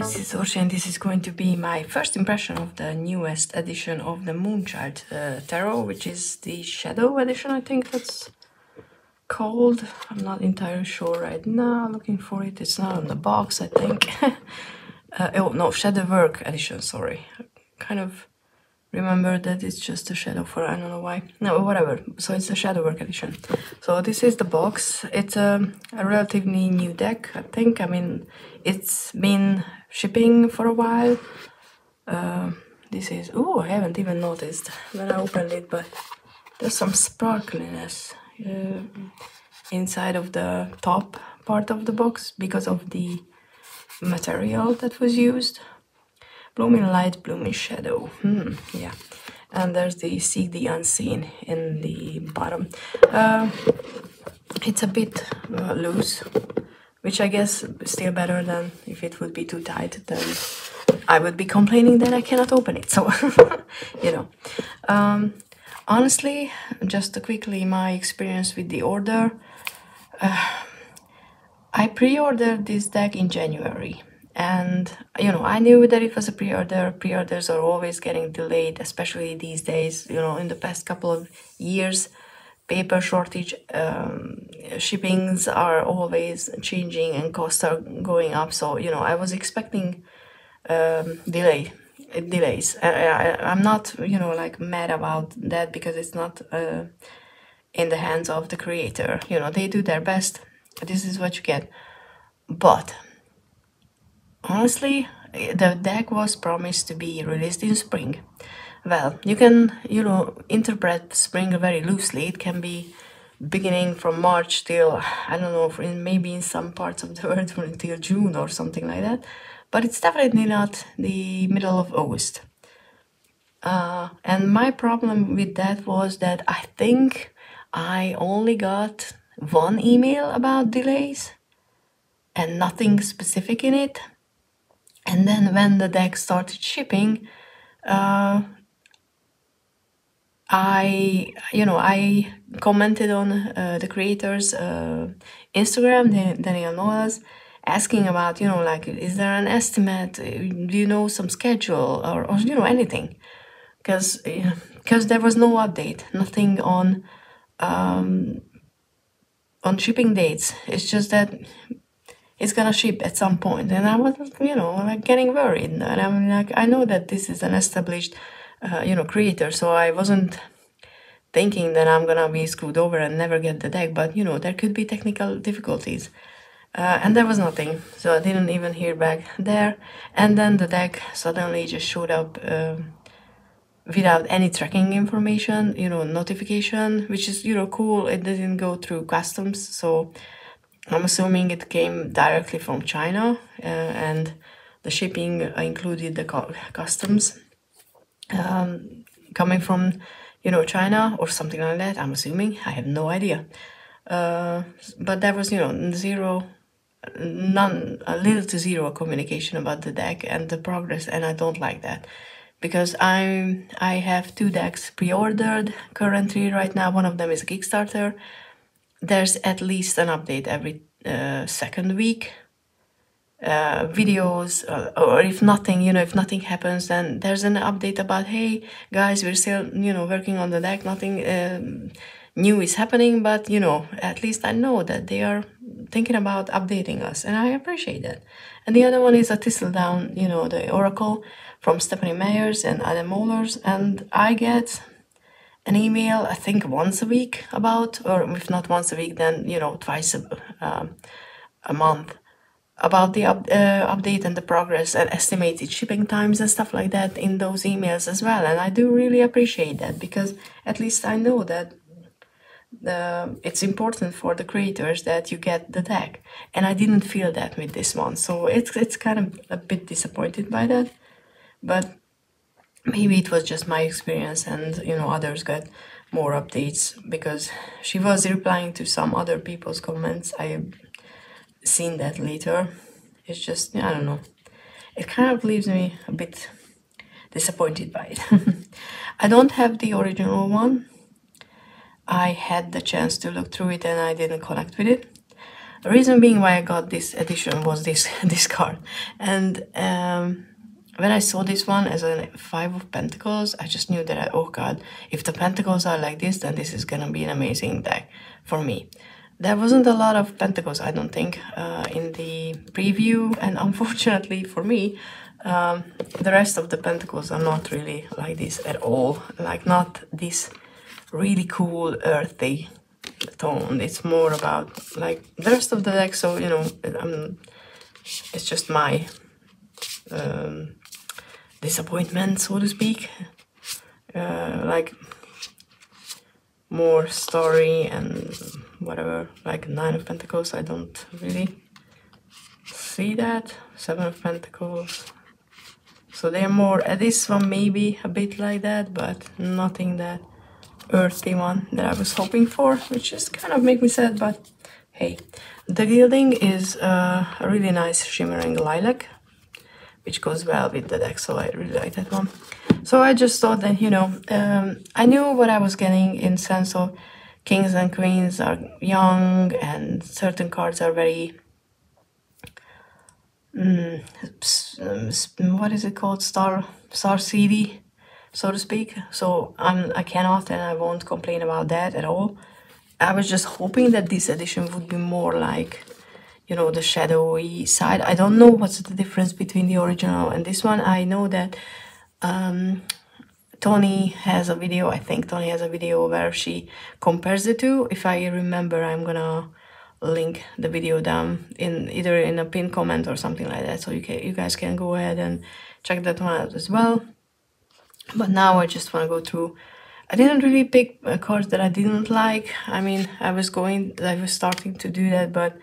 this is Orsi and this is going to be my first impression of the newest edition of the Moonchild Tarot, which is the Shadow edition, I think that's called. I'm not entirely sure right now, looking for it. It's not on the box, I think. Oh no, Shadow Work edition, sorry. Kind of remember that it's just a shadow for, I don't know why. No, whatever. So it's the Shadow Work edition. So this is the box. It's a relatively new deck, I think. I mean, it's been shipping for a while. This is, oh, I haven't even noticed when I opened it, but there's some sparkliness inside of the top part of the box because of the material that was used. Blooming light, blooming shadow. Yeah. And there's the Seek the Unseen in the bottom. It's a bit loose, which I guess is still better than if it would be too tight. Then I would be complaining that I cannot open it. So, you know. Honestly, just quickly, my experience with the order. I pre-ordered this deck in January. And, you know, I knew that it was a pre-order. Pre-orders are always getting delayed, especially these days. You know, in the past couple of years, paper shortage, shippings are always changing and costs are going up. So, you know, I was expecting delays. I'm not, you know, like mad about that because it's not in the hands of the creator. You know, they do their best. This is what you get. But honestly, the deck was promised to be released in spring. Well, you can, you know, interpret spring very loosely. It can be beginning from March till, I don't know, maybe in some parts of the world until June or something like that. But it's definitely not the middle of August. And my problem with that was that I think I only got one email about delays and nothing specific in it. And then when the deck started shipping, I commented on the creator's Instagram, Daniel Noah's, asking about, you know, like, is there an estimate? Do you know some schedule or you know, anything? Because there was no update, nothing on shipping dates. It's just that it's gonna ship at some point, and I was, you know, like getting worried. And I'm like, I know that this is an established, you know, creator, so I wasn't thinking that I'm gonna be screwed over and never get the deck. But you know, there could be technical difficulties, and there was nothing, so I didn't even hear back there. And then the deck suddenly just showed up without any tracking information, you know, notification, which is, you know, cool. It didn't go through customs, so I'm assuming it came directly from China, and the shipping included the customs coming from, you know, China or something like that. I'm assuming. I have no idea. But there was, you know, a little to zero communication about the deck and the progress, and I don't like that. Because I have 2 decks pre-ordered currently right now. One of them is a Kickstarter. There's at least an update every second week. Videos, or if nothing, you know, if nothing happens, then there's an update about, hey guys, we're still, you know, working on the deck. Nothing new is happening, but you know, at least I know that they are thinking about updating us, and I appreciate that. And the other one is a Thistledown, you know, the Oracle from Stephanie Meyers and Adam Mollers, and I get an email, I think once a week about, or if not once a week, then, you know, twice a month, about the update and the progress and estimated shipping times and stuff like that in those emails as well. And I do really appreciate that, because at least I know that it's important for the creators that you get the deck, and I didn't feel that with this one, so it's kind of a bit disappointed by that. But maybe it was just my experience, and you know, others got more updates, because she was replying to some other people's comments. I have seen that later. It's just, I don't know, it kind of leaves me a bit disappointed by it. I don't have the original one. I had the chance to look through it and I didn't connect with it. The reason being why I got this edition was this this card. And when I saw this one as a 5 of Pentacles, I just knew that, oh god, if the Pentacles are like this, then this is gonna be an amazing deck for me. There wasn't a lot of Pentacles, I don't think, in the preview, and unfortunately for me, the rest of the Pentacles are not really like this at all. Like, not this really cool earthy tone. It's more about like the rest of the deck, so you know, it's just my disappointment, so to speak. Like more story and whatever. Like 9 of Pentacles, I don't really see that. 7 of Pentacles, so they're more, this one maybe a bit like that, but nothing that earthy one that I was hoping for, which just kind of make me sad, but hey. The gilding is a really nice shimmering lilac, which goes well with the deck, so I really like that one. So I just thought that, you know, I knew what I was getting in sense of kings and queens are young, and certain cards are very, what is it called, star seedy, so to speak. So I cannot and I won't complain about that at all. I was just hoping that this edition would be more like, you know, the shadowy side. I don't know what's the difference between the original and this one. I know that Tony has a video, I think Tony has a video where she compares the two. If I remember, I'm gonna link the video down in either in a pinned comment or something like that, so you guys can go ahead and check that one out as well. But now I just want to go through. I didn't really pick cards that I didn't like. I mean, I was starting to do that, but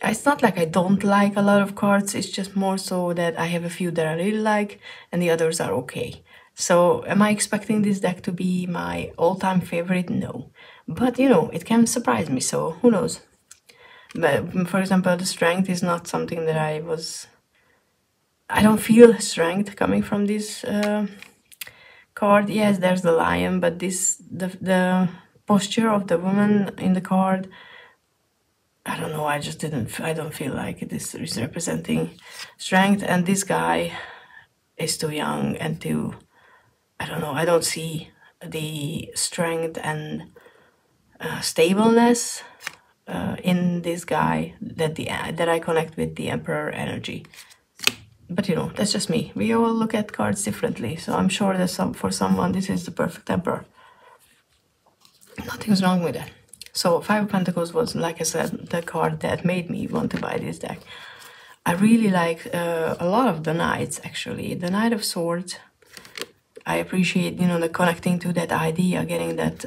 it's not like I don't like a lot of cards. It's just more so that I have a few that I really like and the others are okay. So am I expecting this deck to be my all-time favorite? No. But, you know, it can surprise me, so who knows. But, for example, the strength is not something that I don't feel strength coming from this card. Yes, there's the lion, but the posture of the woman in the card, I don't know, I don't feel like this is representing strength. And this guy is too young and too, I don't know, I don't see the strength and stableness in this guy that I connect with the Emperor energy. But you know, that's just me. We all look at cards differently, so I'm sure that for someone this is the perfect Emperor. Nothing's wrong with that. So 5 of Pentacles was, like I said, the card that made me want to buy this deck. I really like a lot of the Knights, actually. The Knight of Swords, I appreciate, you know, the connecting to that idea, getting that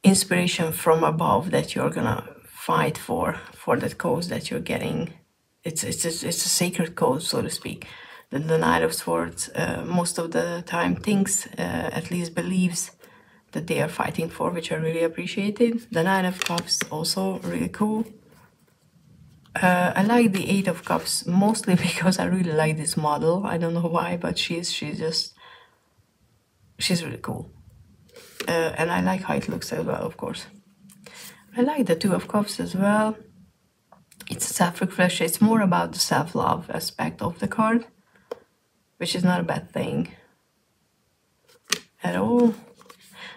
inspiration from above that you're gonna fight for that cause that you're getting. It's a sacred cause, so to speak. The Knight of Swords most of the time thinks, at least believes, that they are fighting for, which I really appreciated. The 9 of Cups, also really cool. I like the 8 of Cups mostly because I really like this model. I don't know why, but she's really cool. And I like how it looks as well, of course. I like the 2 of Cups as well. It's self-reflection. It's more about the self-love aspect of the card, which is not a bad thing at all.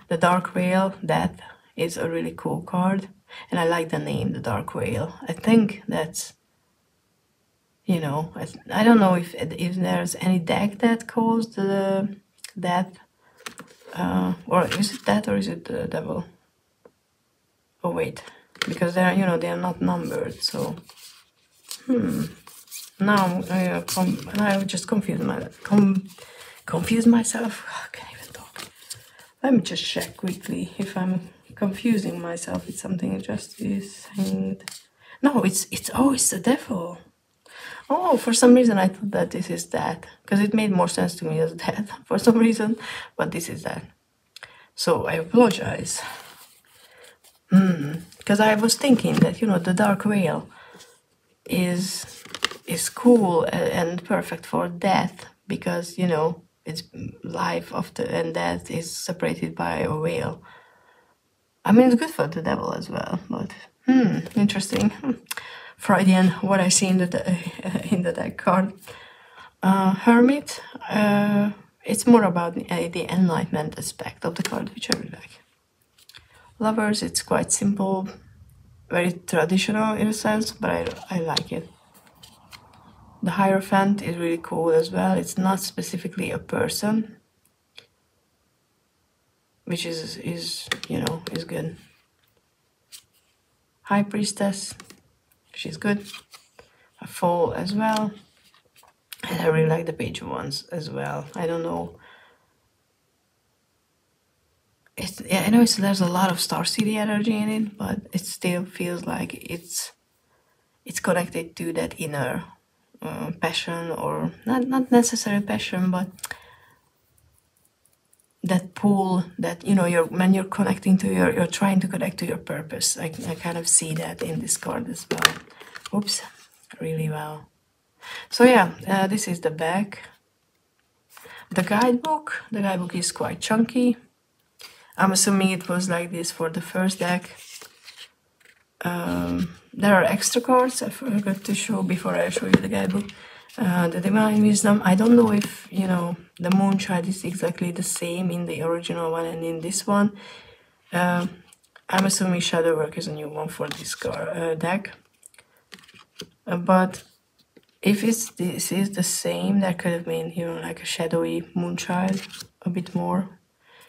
The Dark Whale, that is a really cool card. And I like the name, the Dark Whale. I think that's, you know, I don't know if there's any deck that calls that, or is it that, or is it the Devil? Oh wait, because they're, you know, they're not numbered, so now I just confused myself. I can't even talk. Let me just check quickly if I'm confusing myself with something. Justice and no, it's the Devil. Oh, for some reason I thought that this is that, because it made more sense to me as that for some reason, but this is that. So I apologize. Because I was thinking that, you know, the Dark Whale is cool and perfect for death, because, you know, it's life after and death is separated by a whale. I mean, it's good for the devil as well, but interesting. Freudian, what I see in in the deck card. Hermit, it's more about the enlightenment aspect of the card, which I really like. Lovers, it's quite simple, very traditional in a sense, but I like it. The Hierophant is really cool as well. It's not specifically a person, which is is good. High Priestess, she's good. A Foal as well. And I really like the page ones as well. I don't know. I know there's a lot of Star City energy in it, but it still feels like it's connected to that inner passion, or not necessarily passion, but that pull that when you're connecting to you're trying to connect to your purpose. I kind of see that in this card as well. Oops, really well. So yeah, this is the back. The guidebook is quite chunky. I'm assuming it was like this for the first deck. There are extra cards I forgot to show before I show you the guidebook. The Divine Wisdom, I don't know if, the Moonchild is exactly the same in the original one and in this one. I'm assuming Shadow Work is a new one for this deck. But if this is the same, that could have been, like a shadowy Moonchild, a bit more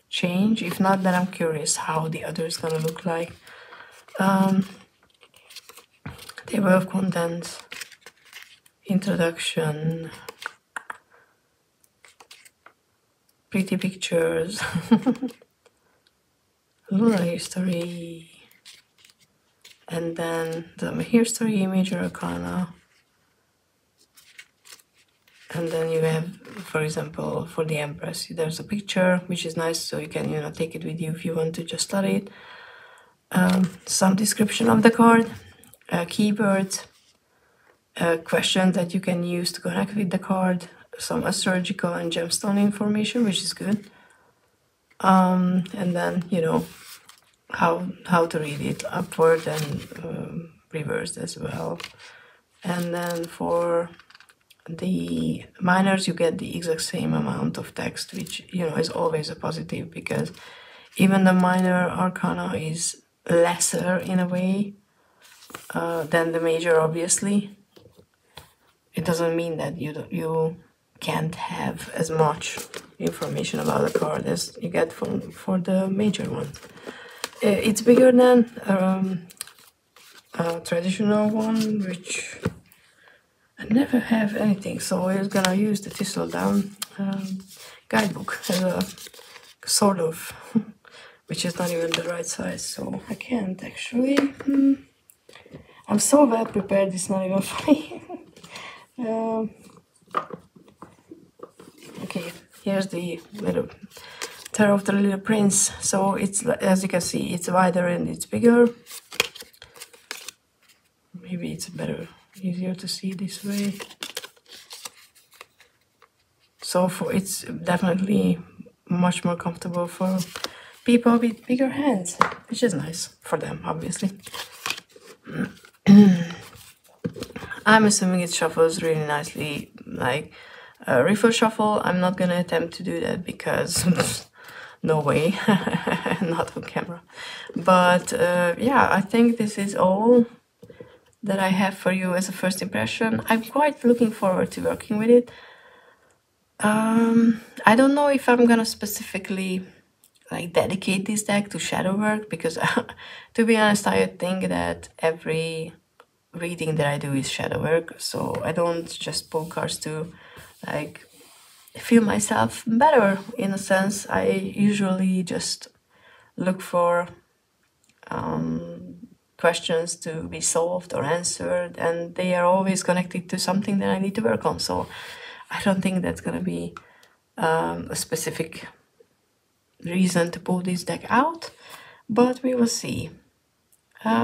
change. If not, then I'm curious how the other is gonna look like. Table of Contents, Introduction, Pretty Pictures, Lunar History, and then the History, Major Arcana. And then you have, for example, for the Empress, there's a picture, which is nice, so you can, take it with you if you want to just study it. Some description of the card, keywords, questions that you can use to connect with the card, some astrological and gemstone information, which is good. And then, how to read it upward and reversed as well. And then for the minors, you get the exact same amount of text, which is always a positive, because even the minor arcana is lesser in a way than the major. Obviously, it doesn't mean that you can't have as much information about the card as you get for the major one. It's bigger than a traditional one, which I never have anything, so I'm gonna use the Thistledown guidebook as a sort of, which is not even the right size, so I can't actually. I'm so well prepared, it's not even funny. Okay, here's the little Tarot of the Little Prince. So it's, as you can see, it's wider and it's bigger. Maybe it's easier to see this way. So it's definitely much more comfortable for people with bigger hands, which is nice for them, obviously. I'm assuming it shuffles really nicely, like a riffle shuffle. I'm not gonna attempt to do that because no way, not on camera. But yeah, I think this is all that I have for you as a first impression. I'm quite looking forward to working with it. I don't know if I'm gonna specifically like dedicate this deck to shadow work, because to be honest, I think that every reading that I do is shadow work, so I don't just pull cards to like feel myself better. In a sense, I usually just look for questions to be solved or answered, and they are always connected to something that I need to work on. So I don't think that's gonna be a specific reason to pull this deck out, but we will see.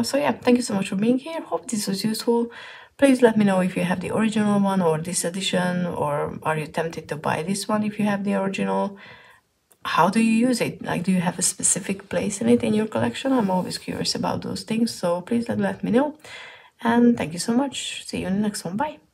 So yeah, thank you so much for being here. Hope this was useful. Please let me know if you have the original one or this edition, or are you tempted to buy this one if you have the original. how do you use it? Like, do you have a specific place in it in your collection? I'm always curious about those things, so please let me know. And thank you so much. See you in the next one. Bye.